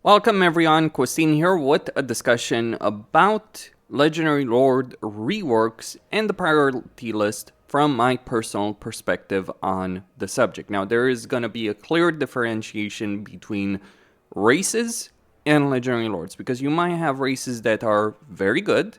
Welcome everyone, Christine here with a discussion about Legendary Lord reworks and the priority list from my personal perspective on the subject. Now there is going to be a clear differentiation between races and Legendary Lords, because you might have races that are very good,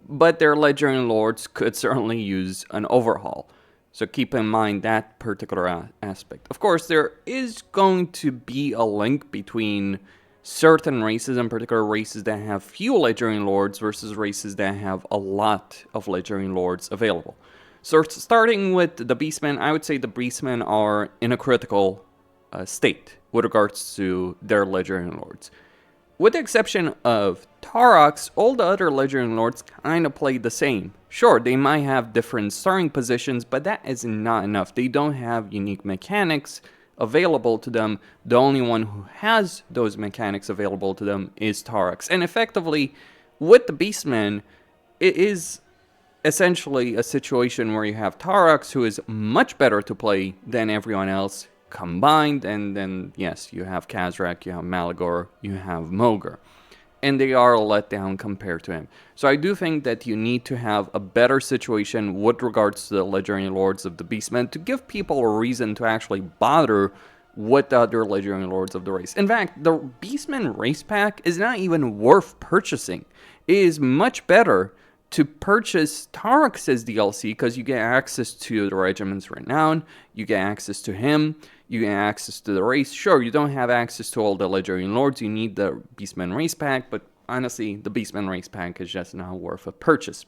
but their Legendary Lords could certainly use an overhaul. So keep in mind that particular aspect. Of course, there is going to be a link between certain races, in particular races that have few Legendary Lords versus races that have a lot of Legendary Lords available. So starting with the Beastmen, I would say the Beastmen are in a critical state with regards to their Legendary Lords. With the exception of Taurox, all the other Legendary Lords kind of play the same. Sure, they might have different starting positions, but that is not enough. They don't have unique mechanics available to them. The only one who has those mechanics available to them is Taurox. And effectively, with the Beastmen, it is essentially a situation where you have Taurox, who is much better to play than everyone else combined, and then yes, you have Khazrak, you have Malagor, you have Mogr, and they are a letdown compared to him. So I do think that you need to have a better situation with regards to the Legendary Lords of the Beastmen to give people a reason to actually bother with the other Legendary Lords of the race. In fact, the Beastmen race pack is not even worth purchasing. It is much better to purchase Taurox's DLC, because you get access to the Regiment's Renown, you get access to him, you get access to the race. Sure, you don't have access to all the Legendary Lords, you need the Beastmen race pack, but honestly, the Beastmen race pack is just not worth a purchase.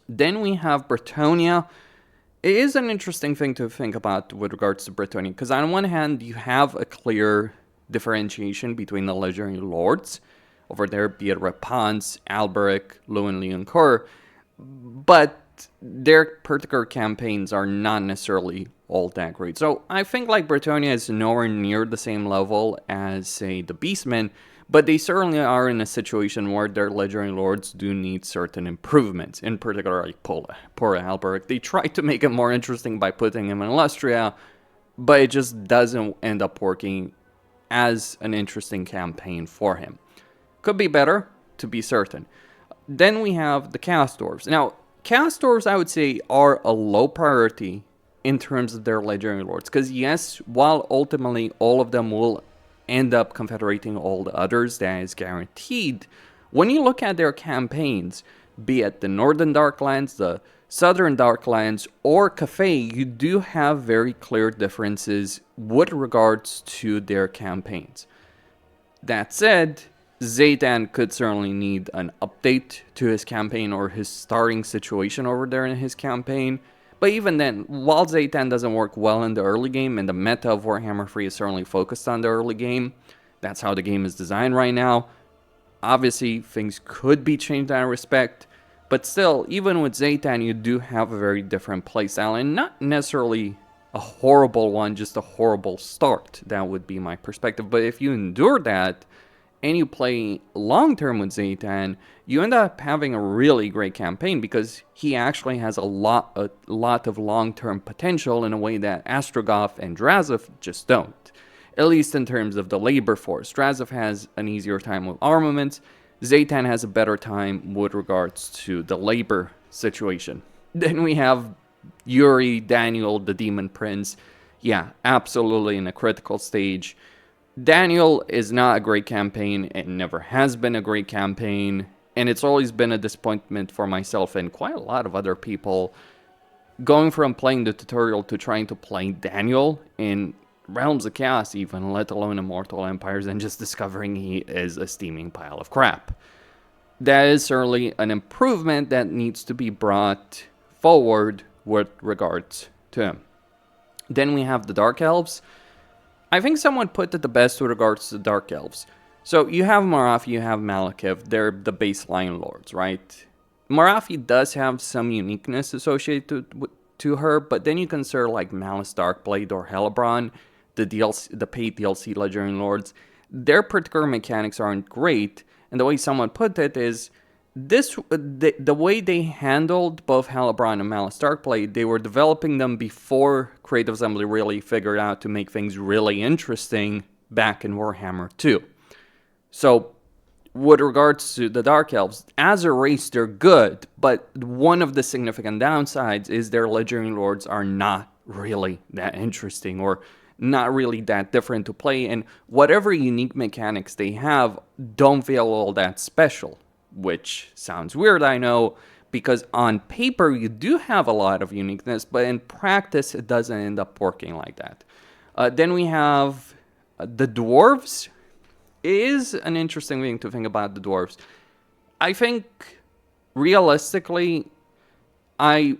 Then we have Bretonnia. It is an interesting thing to think about with regards to Bretonnia, because on one hand, you have a clear differentiation between the Legendary Lords over there, be it Rapans, Alberic, Luin Leoncoeur, but their particular campaigns are not necessarily all that great. So I think like Bretonnia is nowhere near the same level as, say, the Beastmen, but they certainly are in a situation where their Legendary Lords do need certain improvements, in particular like poor Alberic. They tried to make it more interesting by putting him in Illustria, but it just doesn't end up working as an interesting campaign for him. Could be better, to be certain. Then we have the Chaos Dwarves. Now, Chaos Dwarves, I would say, are a low priority in terms of their Legendary Lords. Because yes, while ultimately all of them will end up confederating all the others, that is guaranteed, when you look at their campaigns, be it the Northern Darklands, the Southern Darklands, or Cathay, you do have very clear differences with regards to their campaigns. That said, Zaytan could certainly need an update to his campaign or his starting situation over there in his campaign. But even then, while Zaytan doesn't work well in the early game, and the meta of Warhammer 3 is certainly focused on the early game, that's how the game is designed right now. Obviously, things could be changed in that respect, but still, even with Zaytan, you do have a very different playstyle, and not necessarily a horrible one, just a horrible start. That would be my perspective. But if you endure that, and you play long-term with Zaytan, you end up having a really great campaign, because he actually has a lot of long-term potential in a way that Astrogoth and Drazov just don't. At least in terms of the labor force. Drazov has an easier time with armaments. Zaytan has a better time with regards to the labor situation. Then we have Yuri, Daniel, the Demon Prince. Yeah, absolutely in a critical stage. Daniel is not a great campaign. It never has been a great campaign. And it's always been a disappointment for myself and quite a lot of other people. Going from playing the tutorial to trying to play Daniel in Realms of Chaos even, let alone Immortal Empires, and just discovering he is a steaming pile of crap. That is certainly an improvement that needs to be brought forward with regards to him. Then we have the Dark Elves. I think someone put it the best with regards to the Dark Elves. So you have Morathi, you have Malekith, they're the baseline lords, right? Morathi does have some uniqueness associated to her, but then you consider like Malice Darkblade or Helebron, the paid DLC Legendary Lords. Their particular mechanics aren't great, and the way someone put it is, the way they handled both Helebron and Malice Darkblade, they were developing them before Creative Assembly really figured out to make things really interesting back in Warhammer 2. So, with regards to the Dark Elves, as a race, they're good, but one of the significant downsides is their Legendary Lords are not really that interesting or not really that different to play, and whatever unique mechanics they have don't feel all that special, which sounds weird, I know, because on paper you do have a lot of uniqueness, but in practice it doesn't end up working like that. Then we have the Dwarves. It is an interesting thing to think about the Dwarves. I think, realistically, I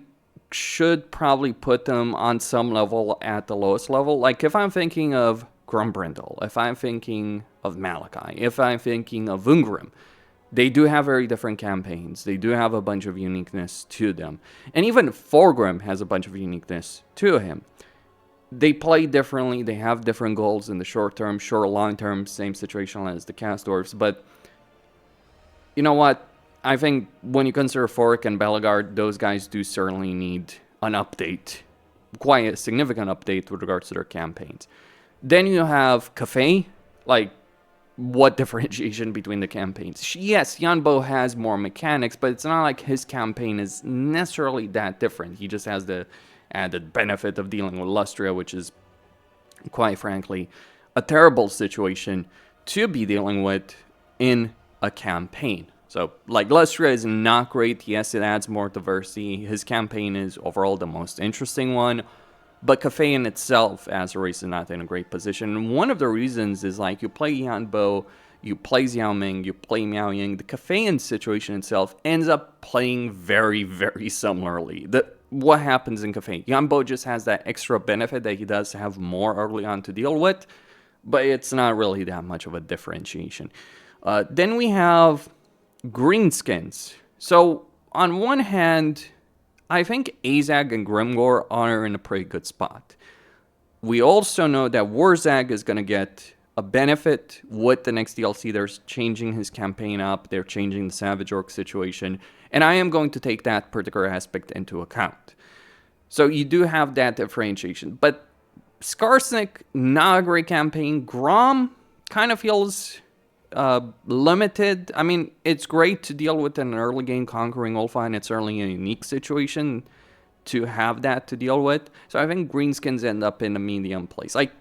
should probably put them on some level at the lowest level. Like, if I'm thinking of Grumbrindle, if I'm thinking of Malachi, if I'm thinking of Ungrim, they do have very different campaigns. They do have a bunch of uniqueness to them. And even Thorgrim has a bunch of uniqueness to him. They play differently. They have different goals in the short term. Sure, long term, same situation as the Cast Dwarves. But you know what? I think when you consider Fork and Belagard, those guys do certainly need an update. Quite a significant update with regards to their campaigns. Then you have Cafe. Like, what differentiation between the campaigns? Yes, Yanbo has more mechanics, but it's not like his campaign is necessarily that different. He just has the added benefit of dealing with Lustria, which is, quite frankly, a terrible situation to be dealing with in a campaign. So, like, Lustria is not great. Yes, it adds more diversity. His campaign is overall the most interesting one. But Cafe in itself, as a race, is not in a great position. And one of the reasons is, like, you play Yanbo, you play Xiao Ming, you play Miao Ying. The Cafe situation itself ends up playing very, very similarly. What happens in Cafe? Yanbo just has that extra benefit that he does have more early on to deal with, but it's not really that much of a differentiation. Then we have Greenskins. So, on one hand, I think Azag and Grimgor are in a pretty good spot. We also know that Warzag is going to get a benefit with the next DLC. They're changing his campaign up. They're changing the Savage Orc situation. And I am going to take that particular aspect into account. So you do have that differentiation. But Skarsnik, not a great campaign. Grom kind of feels limited. I mean, it's great to deal with an early game conquering Ulfa, and it's certainly a unique situation to have that to deal with. So I think Greenskins end up in a medium place. Like,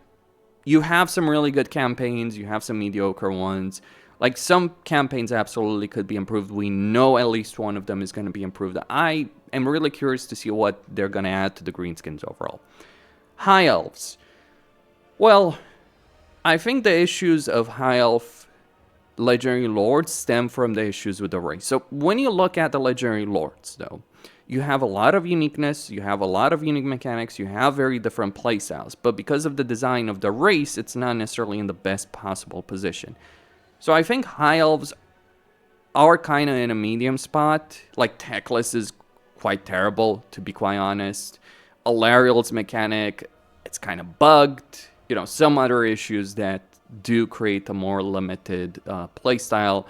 you have some really good campaigns, you have some mediocre ones. Like, some campaigns absolutely could be improved. We know at least one of them is going to be improved. I am really curious to see what they're going to add to the Greenskins overall. High Elves. Well, I think the issues of High Elf Legendary Lords stem from the issues with the race. So when you look at the Legendary Lords, though, you have a lot of uniqueness, you have a lot of unique mechanics, you have very different playstyles, but because of the design of the race, it's not necessarily in the best possible position. So I think High Elves are kind of in a medium spot. Like, Teclis is quite terrible, to be quite honest. Alariel's mechanic, it's kind of bugged. You know, some other issues that do create a more limited playstyle.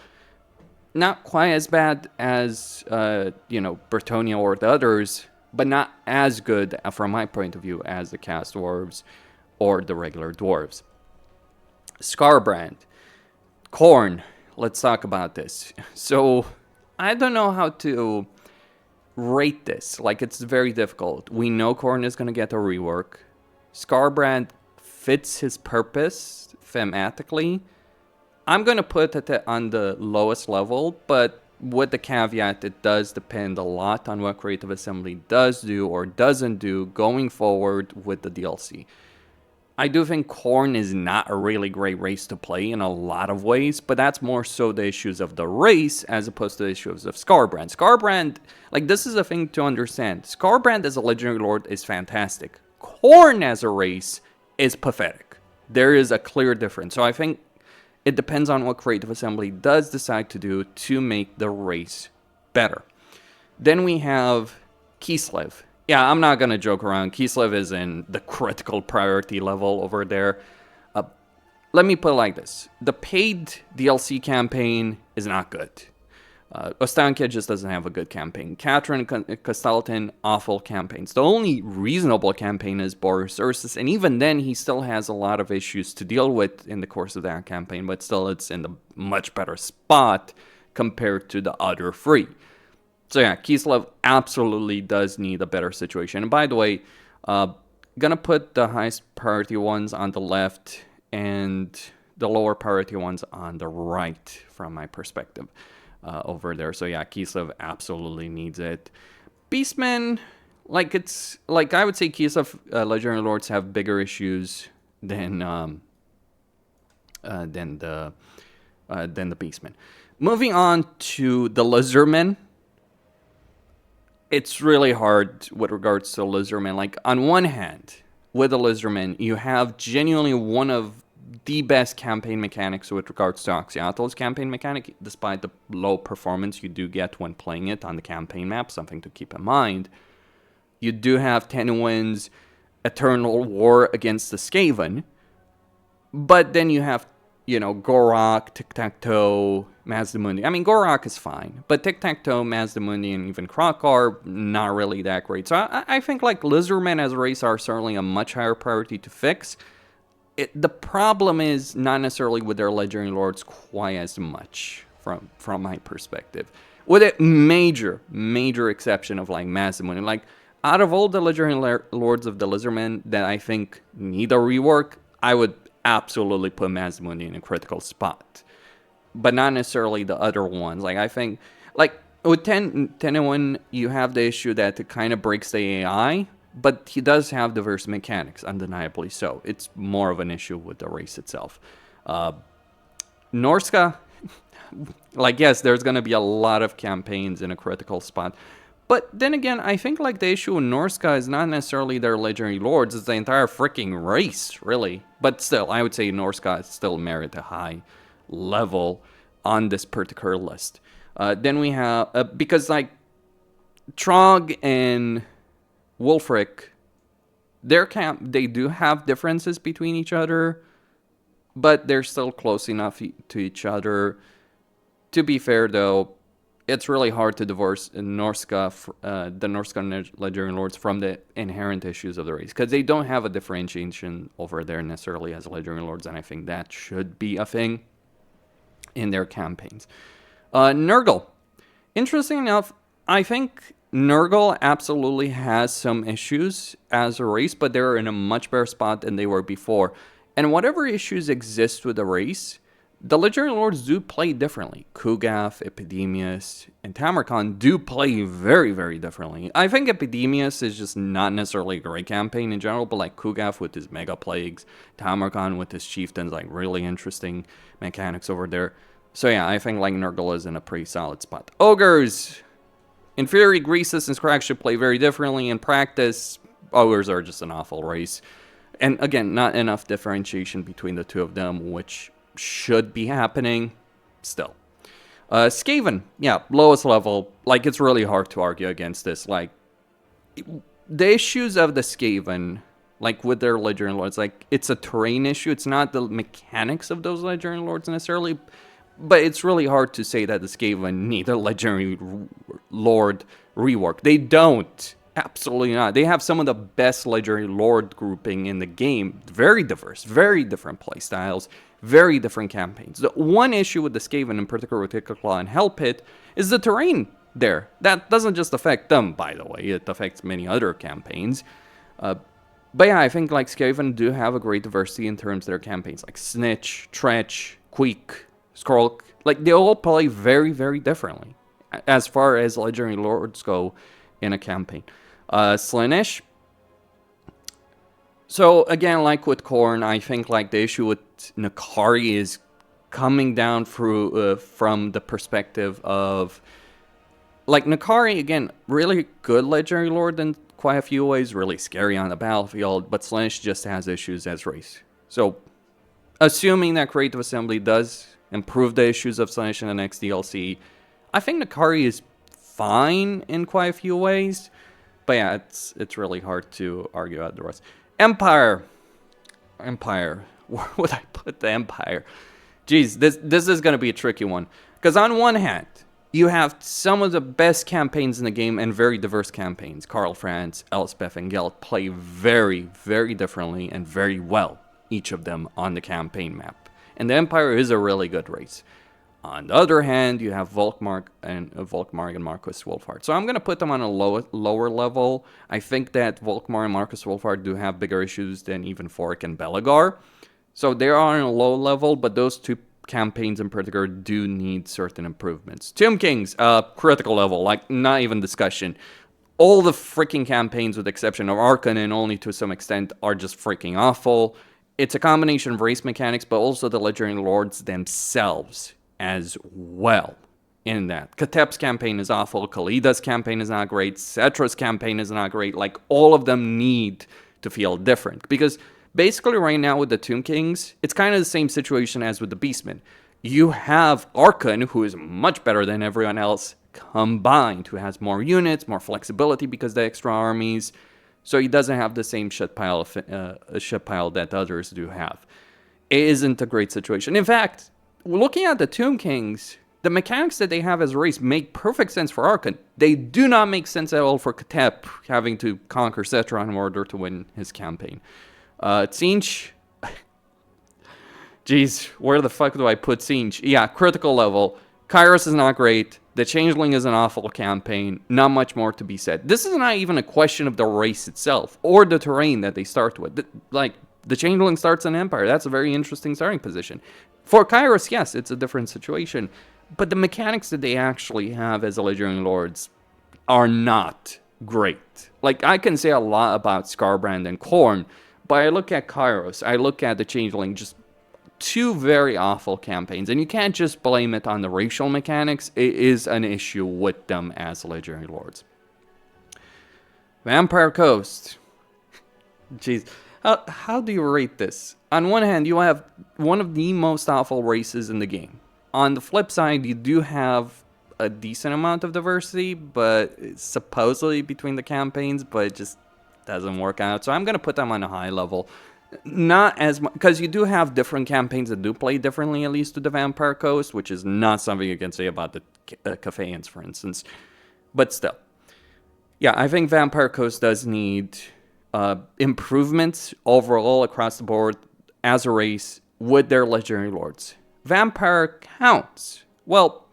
Not quite as bad as, Bretonnia or the others, but not as good, from my point of view, as the Cast Dwarves or the regular Dwarves. Skarbrand. Khorne. Let's talk about this. So, I don't know how to rate this. Like, it's very difficult. We know Khorne is going to get a rework. Skarbrand fits his purpose thematically. I'm going to put it on the lowest level, but with the caveat, it does depend a lot on what Creative Assembly does do or doesn't do going forward with the DLC. I do think Khorne is not a really great race to play in a lot of ways, but that's more so the issues of the race as opposed to the issues of Skarbrand. Skarbrand, like, this is a thing to understand. Skarbrand as a Legendary Lord is fantastic. Khorne as a race is pathetic. There is a clear difference. So I think it depends on what Creative Assembly does decide to do to make the race better. Then we have Kislev. Yeah, I'm not going to joke around. Kislev is in the critical priority level over there. Let me put it like this. The paid DLC campaign is not good. Ostankia just doesn't have a good campaign. Catherine, Castalton, awful campaigns. The only reasonable campaign is Boris Ursus, and even then he still has a lot of issues to deal with in the course of that campaign, but still it's in a much better spot compared to the other three. So yeah, Kislev absolutely does need a better situation. And by the way, gonna put the highest priority ones on the left and the lower priority ones on the right from my perspective. Over there. So yeah, Kislev absolutely needs it. Beastmen, I would say Kislev Legendary Lords have bigger issues than the Beastmen. Moving on to the Lizardmen. It's really hard with regards to Lizardmen. Like, on one hand, with the Lizardmen, you have genuinely one of the best campaign mechanics with regards to Oxyatel's campaign mechanic, despite the low performance you do get when playing it on the campaign map, something to keep in mind. You do have Tenuin's Eternal War against the Skaven, but then you have, Gorak, Tic-Tac-Toe, Mazdamundi. I mean, Gorak is fine, but Tic-Tac-Toe, Mazdamundi, and even Croc are not really that great. So I think, Lizardmen as a race are certainly a much higher priority to fix. The problem is not necessarily with their Legendary Lords quite as much from my perspective. With a major exception of Mazdamundi. Out of all the Legendary Lords of the Lizardmen that I think need a rework, I would absolutely put Mazdamundi in a critical spot. But not necessarily the other ones. I think, with Tenuin, you have the issue that it kind of breaks the AI. But he does have diverse mechanics, undeniably so. It's more of an issue with the race itself. Norska, yes, there's going to be a lot of campaigns in a critical spot. But then again, I think the issue with Norska is not necessarily their Legendary Lords, it's the entire freaking race, really. But still, I would say Norska still merit a high level on this particular list. Then we have, because Trog and Wulfric, they do have differences between each other, but they're still close enough to each other. To be fair, though, it's really hard to divorce the Norska Legendary Lords from the inherent issues of the race, because they don't have a differentiation over there necessarily as Legendary Lords, and I think that should be a thing in their campaigns. Nurgle. Interesting enough, I think Nurgle absolutely has some issues as a race, but they're in a much better spot than they were before. And whatever issues exist with the race, the Legendary Lords do play differently. Kugaf, Epidemius, and Tamarkon do play very, very differently. I think Epidemius is just not necessarily a great campaign in general, but Kugaf with his Mega Plagues, Tamarkon with his Chieftains, really interesting mechanics over there. So yeah, I think Nurgle is in a pretty solid spot. Ogres! In theory, Greases and Scrags should play very differently. In practice, Ogres are just an awful race. And again, not enough differentiation between the two of them, which should be happening still. Skaven, yeah, lowest level. It's really hard to argue against this. The issues of the Skaven, with their Legendary Lords, it's a terrain issue. It's not the mechanics of those Legendary Lords necessarily. But it's really hard to say that the Skaven need a Legendary Lord rework. They don't. Absolutely not. They have some of the best Legendary Lord grouping in the game. Very diverse, very different playstyles, very different campaigns. The one issue with the Skaven, in particular with Claw and Hellpit, is the terrain there. That doesn't just affect them, by the way. It affects many other campaigns. But yeah, I think Skaven do have a great diversity in terms of their campaigns. Snitch, Tretch, Queek, Skrulk, they all play very, very differently as far as Legendary Lords go in a campaign. Slaanesh. So again, with Khorne, I think the issue with Nakari is coming down through from the perspective of Nakari, again, really good Legendary Lord in quite a few ways, really scary on the battlefield, but Slaanesh just has issues as race. So assuming that Creative Assembly does improve the issues of Slaanesh in the next DLC, I think Nakari is fine in quite a few ways. But yeah, it's really hard to argue otherwise. Empire. Where would I put the Empire? Jeez, this is going to be a tricky one. Because on one hand, You have some of the best campaigns in the game and very diverse campaigns. Karl Franz, Elspeth, and Gelt play very, very differently and very well, each of them on the campaign map. And the Empire is a really good race. On the other hand, you have Volkmark and Marcus Wolfhard. So I'm going to put them on a lower level. I think that Volkmar and Marcus Wolfhard do have bigger issues than even Fork and Belagar. So they are on a low level, but those two campaigns in particular do need certain improvements. Tomb Kings, critical level, like not even discussion. All the freaking campaigns, with the exception of Archon and only to some extent, are just freaking awful. It's a combination of race mechanics, but also the Legendary Lords themselves as well in that. Katep's campaign is awful, Kalida's campaign is not great, Cetra's campaign is not great. Like, all of them need to feel different, because basically right now with the Tomb Kings, it's kind of the same situation as with the Beastmen. You have Archon, who is much better than everyone else combined, who has more units, more flexibility because the extra armies, so he doesn't have the same shit pile that others do have. It isn't a great situation. In fact, looking at the Tomb Kings, the mechanics that they have as a race make perfect sense for Archon. They do not make sense at all for Katep having to conquer Cetra in order to win his campaign. Tzeentch, jeez, where the fuck do I put Tzeentch? Yeah, critical level. Kairos is not great. The Changeling is an awful campaign. Not much more to be said. This is not even a question of the race itself or the terrain that they start with. Like, the Changeling starts in Empire. That's a very interesting starting position. For Kairos, yes, it's a different situation. But the mechanics that they actually have as the Legendary Lords are not great. Like, I can say a lot about Skarbrand and Khorne, but I look at Kairos, I look at the Changeling, just two very awful campaigns. And you can't just blame it on the racial mechanics. It is an issue with them as Legendary Lords. Vampire Coast. Jeez. How do you rate this? On one hand, you have one of the most awful races in the game. On the flip side, you do have a decent amount of diversity, but supposedly between the campaigns, but it just doesn't work out. So I'm going to put them on a high level. Not as much, because you do have different campaigns that do play differently, at least to the Vampire Coast, which is not something you can say about the Cafeans, for instance. But still. Yeah, I think Vampire Coast does need improvements overall across the board as a race with their Legendary Lords. Vampire Counts. Well,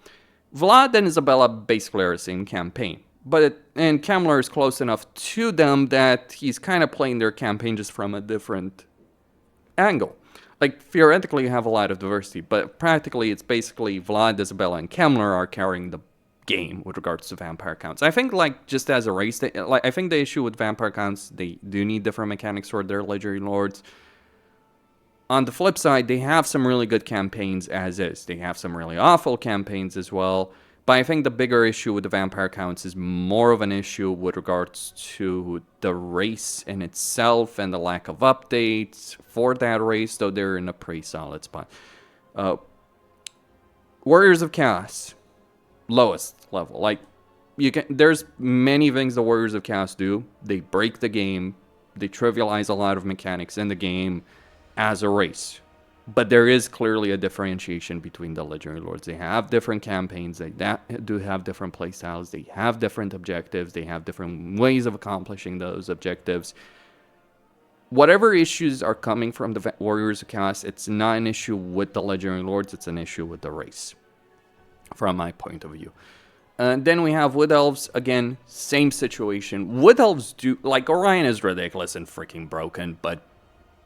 Vlad and Isabella basically are the same campaign. And Kemmler is close enough to them that he's kind of playing their campaign just from a different angle. Like, theoretically you have a lot of diversity, but practically it's basically Vlad, Isabella, and Kemmler are carrying the game with regards to Vampire Counts. I think, like, just as a race, I think the issue with Vampire Counts, they do need different mechanics for their Legendary Lords. On the flip side, they have some really good campaigns as is. They have some really awful campaigns as well. But I think the bigger issue with the Vampire Counts is more of an issue with regards to the race in itself and the lack of updates for that race, though they're in a pretty solid spot. Warriors of Chaos, lowest level. Like, there's many things the Warriors of Chaos do. They break the game. They trivialize a lot of mechanics in the game as a race. But there is clearly a differentiation between the Legendary Lords. They have different campaigns. They do have different playstyles. They have different objectives. They have different ways of accomplishing those objectives. Whatever issues are coming from the Warriors of Chaos, it's not an issue with the Legendary Lords. It's an issue with the race, from my point of view. Then we have Wood Elves. Again, same situation. Wood Elves do... Like, Orion is ridiculous and freaking broken, but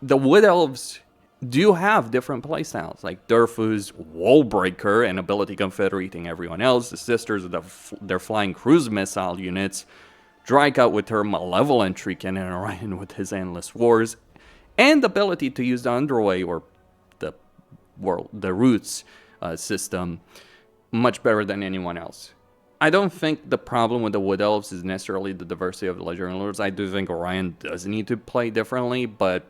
the Wood Elves do have different playstyles, like Durfu's Wallbreaker and ability confederating everyone else, the Sisters of their flying cruise missile units, Drycut with her malevolent tree cannon, and Orion with his endless wars, and the ability to use the Underway or the Roots system much better than anyone else. I don't think the problem with the Wood Elves is necessarily the diversity of the Legendary Lords. I do think Orion does need to play differently, but,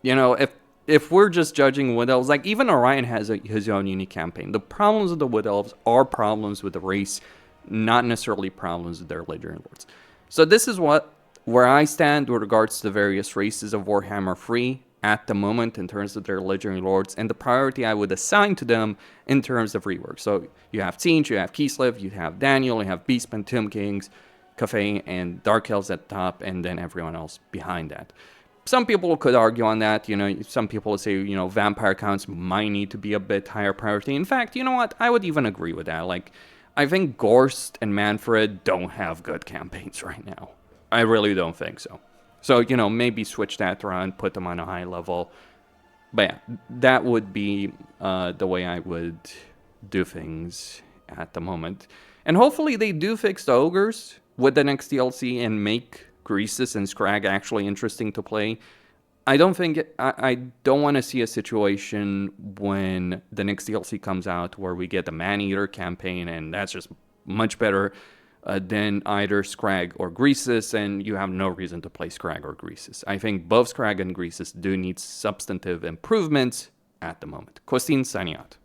you know, if we're just judging Wood Elves, like, even Orion has his own unique campaign. The problems with the Wood Elves are problems with the race, not necessarily problems with their Legendary Lords. So this is where I stand with regards to the various races of Warhammer 3. at the moment in terms of their legendary lords and the priority I would assign to them in terms of rework. So you have Tzeentch, you have Kislev, you have Daniel, you have Beastmen, Tomb Kings, Cafe, and Dark Elves at the top, and then everyone else behind that. Some people could argue on that, some people say, vampire counts might need to be a bit higher priority. In fact, you know what, I would even agree with that. Like, I think Gorst and Manfred don't have good campaigns right now. I really don't think so. So, maybe switch that around, put them on a high level. But yeah, that would be the way I would do things at the moment. And hopefully they do fix the ogres with the next DLC and make Greases and Scrag actually interesting to play. I don't want to see a situation when the next DLC comes out where we get the Man-Eater campaign and that's just much better than either Scrag or Greases, and you have no reason to play Scrag or Greases. I think both Scrag and Greases do need substantive improvements at the moment. Costin signing out.